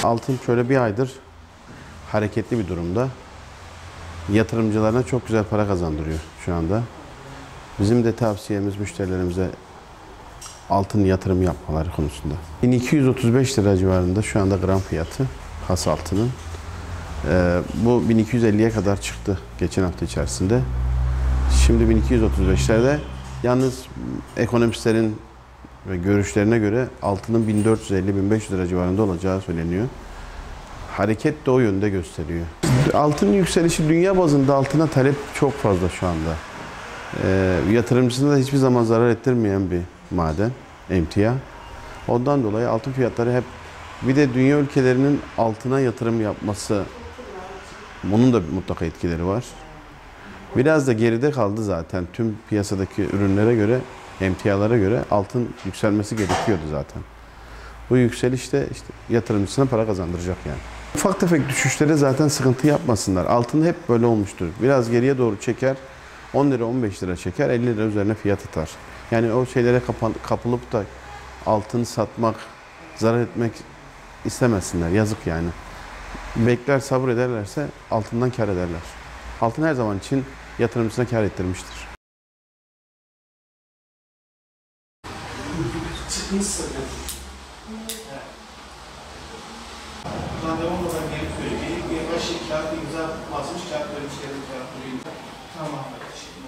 Altın şöyle bir aydır hareketli bir durumda. Yatırımcılarına çok güzel para kazandırıyor şu anda. Bizim de tavsiyemiz müşterilerimize altın yatırım yapmaları konusunda. 1235 lira civarında şu anda gram fiyatı has altının. Bu 1250'ye kadar çıktı geçen hafta içerisinde. Şimdi 1235'lerde, yalnız ekonomistlerin ve görüşlerine göre altının 1450-1500 lira civarında olacağı söyleniyor. Hareket de o yönde gösteriyor. Altının yükselişi, dünya bazında altına talep çok fazla şu anda. Yatırımcısına da hiçbir zaman zarar ettirmeyen bir maden, emtia. Ondan dolayı altın fiyatları hep, bir de dünya ülkelerinin altına yatırım yapması, bunun da mutlaka etkileri var. Biraz da geride kaldı zaten. Tüm piyasadaki ürünlere göre, emtialara göre altın yükselmesi gerekiyordu zaten. Bu yükseliş de işte yatırımcısına para kazandıracak yani. Ufak tefek düşüşlere zaten sıkıntı yapmasınlar. Altın hep böyle olmuştur. Biraz geriye doğru çeker, 10 lira 15 lira çeker, 50 lira üzerine fiyat atar. Yani o şeylere kapılıp da altını satmak, zarar etmek istemezsinler. Yazık yani. Bekler, sabır ederlerse altından kar ederler. Altın her zaman için yatırımcısına kar ettirmiştir. Randevu olmadan gelip söyleyeyim. Bir başı kağıt imza basmış, kağıt böyle bir şeyler kağıt duruyor. Tamam. Şimdi